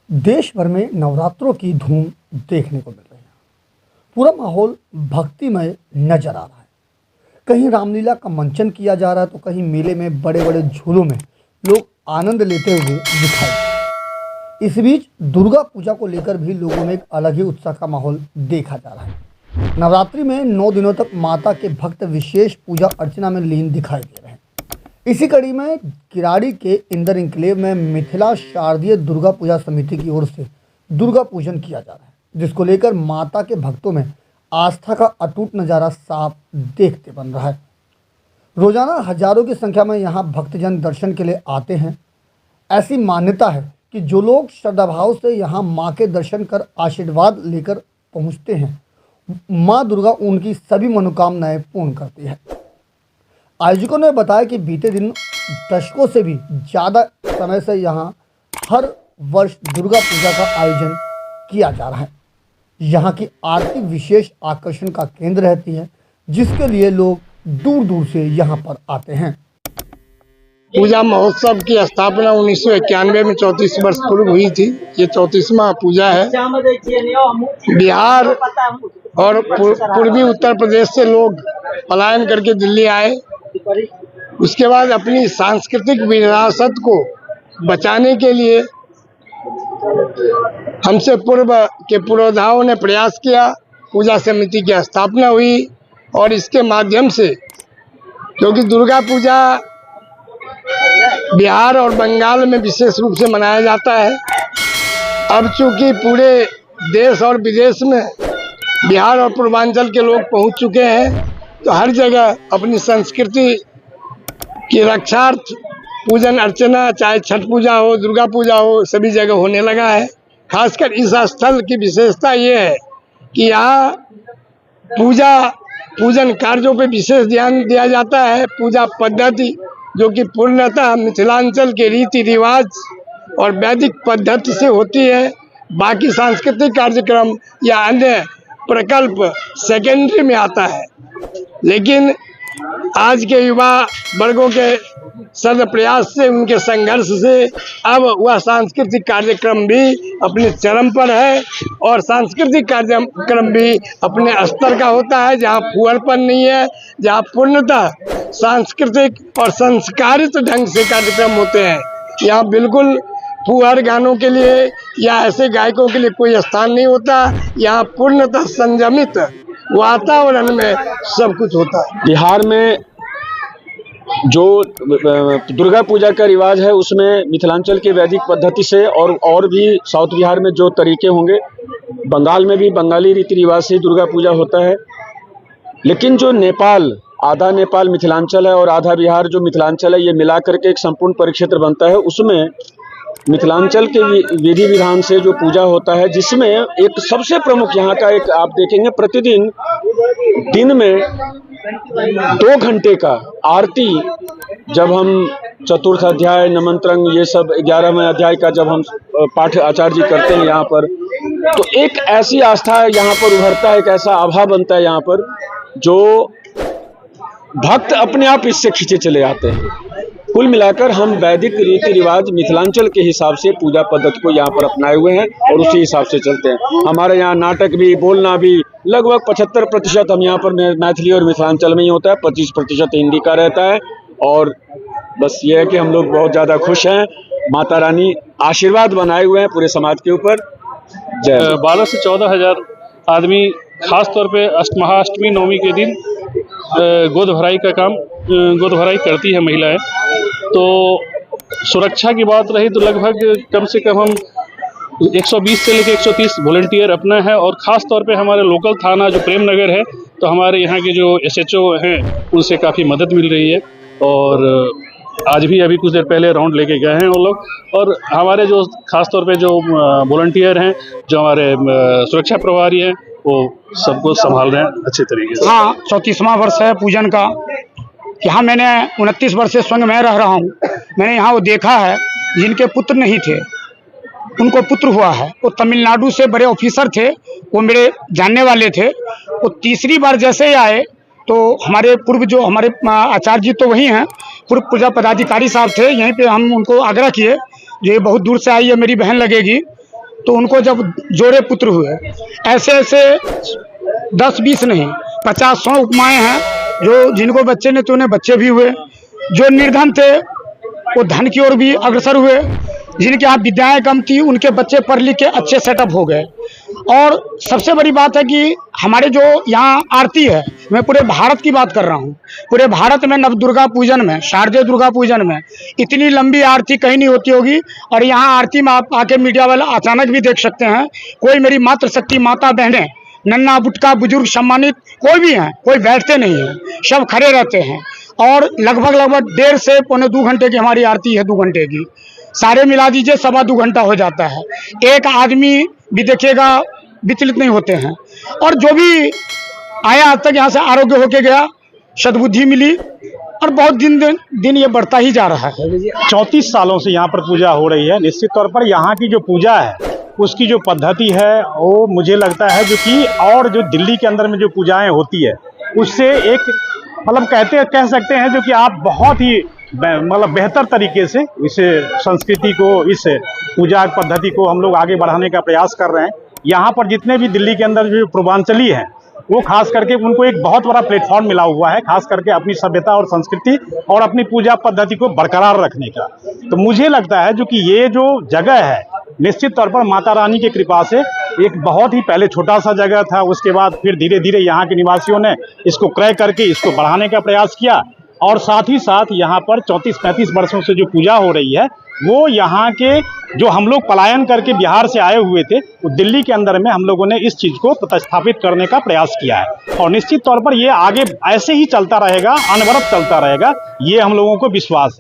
देश भर में नवरात्रों की धूम देखने को मिल रही है। पूरा माहौल भक्तिमय नजर आ रहा है। कहीं रामलीला का मंचन किया जा रहा है तो कहीं मेले में बड़े बड़े झूलों में लोग आनंद लेते हुए दिखाई दे रहे हैं। इस बीच दुर्गा पूजा को लेकर भी लोगों में एक अलग ही उत्साह का माहौल देखा जा रहा है। नवरात्रि में 9 दिनों तक माता के भक्त विशेष पूजा अर्चना में लीन दिखाई दे रहे हैं। इसी कड़ी में किराड़ी के इंदर इंक्लेव में मिथिला शारदीय दुर्गा पूजा समिति की ओर से दुर्गा पूजन किया जा रहा है, जिसको लेकर माता के भक्तों में आस्था का अटूट नज़ारा साफ देखते बन रहा है। रोजाना हजारों की संख्या में यहाँ भक्तजन दर्शन के लिए आते हैं। ऐसी मान्यता है कि जो लोग श्रद्धाभाव से यहाँ माँ के दर्शन कर आशीर्वाद लेकर पहुँचते हैं, माँ दुर्गा उनकी सभी मनोकामनाएं पूर्ण करती है। आयोजकों ने बताया कि बीते दिन दशकों से भी ज़्यादा समय से यहाँ हर वर्ष दुर्गा पूजा का आयोजन किया जा रहा है। यहाँ की आरती विशेष आकर्षण का केंद्र रहती है, जिसके लिए लोग दूर दूर से यहाँ पर आते हैं। पूजा महोत्सव की स्थापना 1991 में 34 वर्ष पूर्व हुई थी। ये 34वां पूजा है। बिहार और पूर्वी उत्तर प्रदेश से लोग पलायन करके दिल्ली आए। उसके बाद अपनी सांस्कृतिक विरासत को बचाने के लिए हमसे पूर्व के पुरोधाओं ने प्रयास किया। पूजा समिति की स्थापना हुई और इसके माध्यम से, क्योंकि दुर्गा पूजा बिहार और बंगाल में विशेष रूप से मनाया जाता है, अब चूंकि पूरे देश और विदेश में बिहार और पूर्वांचल के लोग पहुंच चुके हैं, तो हर जगह अपनी संस्कृति की रक्षार्थ पूजन अर्चना, चाहे छठ पूजा हो, दुर्गा पूजा हो, सभी जगह होने लगा है। खासकर इस स्थल की विशेषता ये है कि यहाँ पूजन कार्यों पे विशेष ध्यान दिया जाता है। पूजा पद्धति जो कि पूर्णतः मिथिलांचल के रीति रिवाज और वैदिक पद्धति से होती है। बाकी सांस्कृतिक कार्यक्रम या अन्य प्रकल्प सेकेंडरी में आता है। लेकिन आज के युवा वर्गों के सद प्रयास से, उनके संघर्ष से अब वह सांस्कृतिक कार्यक्रम भी अपने चरम पर है और सांस्कृतिक कार्यक्रम भी अपने स्तर का होता है, जहां फुहरपन नहीं है, जहां पूर्णतः सांस्कृतिक और संस्कारित ढंग से कार्यक्रम होते हैं। यहाँ बिल्कुल फुहर गानों के लिए या ऐसे गायकों के लिए कोई स्थान नहीं होता। यहाँ पूर्णतः संयमित वातावरण में सब कुछ होता है। बिहार में जो दुर्गा पूजा का रिवाज है, उसमें मिथिलांचल के वैदिक पद्धति से और भी साउथ बिहार में जो तरीके होंगे, बंगाल में भी बंगाली रीति रिवाज से दुर्गा पूजा होता है। लेकिन जो नेपाल, आधा नेपाल मिथिलांचल है और आधा बिहार जो मिथिलांचल है, ये मिलाकर के एक संपूर्ण परिक्षेत्र बनता है। उसमें मिथिलांचल के विधि विधान से जो पूजा होता है, जिसमें एक सबसे प्रमुख यहाँ का एक आप देखेंगे, प्रतिदिन दिन में 2 घंटे का आरती, जब हम चतुर्थ अध्याय, नमंत्रंग, ये सब 11वें अध्याय का जब हम पाठ आचार्य जी करते हैं यहाँ पर, तो एक ऐसी आस्था यहाँ पर उभरता है, एक ऐसा आभा बनता है यहाँ पर, जो भक्त अपने आप इससे खींचे चले आते हैं। कुल मिलाकर हम वैदिक रीति रिवाज मिथिलांचल के हिसाब से पूजा पद्धति को यहाँ पर अपनाए हुए हैं और उसी हिसाब से चलते हैं। हमारे यहाँ नाटक भी, बोलना भी लगभग 75% हम यहाँ पर मैथिली और मिथिलांचल में ही होता है, 25% हिंदी का रहता है। और बस ये है कि हम लोग बहुत ज़्यादा खुश हैं। माता रानी आशीर्वाद बनाए हुए हैं पूरे समाज के ऊपर। जय। 12 से 14 हज़ार आदमी खास तौर पे महाअष्टमी नवमी के दिन गोद भराई करती है महिलाएं। तो सुरक्षा की बात रही तो लगभग कम से कम हम 120 से लेकर 130 वॉलंटियर अपना है। और ख़ास तौर पे हमारे लोकल थाना जो प्रेम नगर है, तो हमारे यहाँ के जो SHO हैं, उनसे काफ़ी मदद मिल रही है। और आज भी अभी कुछ देर पहले राउंड लेके गए हैं वो लोग। और हमारे जो ख़ास तौर पे जो वॉलंटियर हैं, जो हमारे सुरक्षा प्रभारी हैं, वो सबको संभाल रहे हैं अच्छे तरीके से। हाँ, 34वां वर्ष है पूजन का। यहाँ मैंने 29 वर्ष से स्वयं मैं रह रहा हूँ। मैंने यहाँ वो देखा है, जिनके पुत्र नहीं थे उनको पुत्र हुआ है। वो तमिलनाडु से बड़े ऑफिसर थे, वो मेरे जानने वाले थे। वो तीसरी बार जैसे ही आए तो हमारे पूर्व जो हमारे आचार्य जी तो वही हैं, पूर्व पूजा पदाधिकारी साहब थे, यहीं पे हम उनको आग्रह किए, जो ये बहुत दूर से आई है, मेरी बहन लगेगी, तो उनको जब जोड़े पुत्र हुए, ऐसे ऐसे 10-20 नहीं 50-100 उपमाएं हैं जो जिनको बच्चे ने तो उन्हें बच्चे भी हुए, जो निर्धन थे वो धन की ओर भी अग्रसर हुए, जिनके यहाँ विद्याएं कम थी उनके बच्चे पढ़ लिख के अच्छे सेटअप हो गए। और सबसे बड़ी बात है कि हमारे जो यहाँ आरती है, मैं पूरे भारत की बात कर रहा हूँ, पूरे भारत में नव दुर्गा पूजन में, शारदीय दुर्गा पूजन में इतनी लंबी आरती कहीं नहीं होती होगी। और यहाँ आरती में आप आके मीडिया वाले अचानक भी देख सकते हैं, कोई मेरी मातृशक्ति माता बहनें, नन्ना बुटका बुजुर्ग सम्मानित कोई भी हैं, कोई बैठते नहीं है, सब खड़े रहते हैं। और लगभग 1.5 से पौने 2 घंटे की हमारी आरती है, 2 घंटे की, सारे मिला दीजिए 2.25 घंटा हो जाता है। एक आदमी भी देखिएगा विचलित नहीं होते हैं। और जो भी आया आज तक यहाँ से आरोग्य होके गया, सद्बुद्धि मिली, और बहुत दिन ये बढ़ता ही जा रहा है। 34 सालों से यहाँ पर पूजा हो रही है। निश्चित तौर पर यहाँ की जो पूजा है उसकी जो पद्धति है वो मुझे लगता है जो कि और जो दिल्ली के अंदर में जो पूजाएं होती है उससे एक मतलब कह सकते हैं जो कि आप बहुत ही मतलब बेहतर तरीके से इस संस्कृति को, इस पूजा पद्धति को हम लोग आगे बढ़ाने का प्रयास कर रहे हैं। यहाँ पर जितने भी दिल्ली के अंदर जो पूर्वांचली हैं वो खास करके उनको एक बहुत बड़ा प्लेटफॉर्म मिला हुआ है, खास करके अपनी सभ्यता और संस्कृति और अपनी पूजा पद्धति को बरकरार रखने का। तो मुझे लगता है जो कि ये जो जगह है निश्चित तौर पर माता रानी की कृपा से एक बहुत ही पहले छोटा सा जगह था, उसके बाद फिर धीरे धीरे यहाँ के निवासियों ने इसको क्रय करके इसको बढ़ाने का प्रयास किया। और साथ ही साथ यहाँ पर 34-35 वर्षों से जो पूजा हो रही है वो यहाँ के जो हम लोग पलायन करके बिहार से आए हुए थे, वो दिल्ली के अंदर में हम लोगों ने इस चीज़ को प्रतिस्थापित करने का प्रयास किया है। और निश्चित तौर पर ये आगे ऐसे ही चलता रहेगा, अनवरत चलता रहेगा, ये हम लोगों को विश्वास है।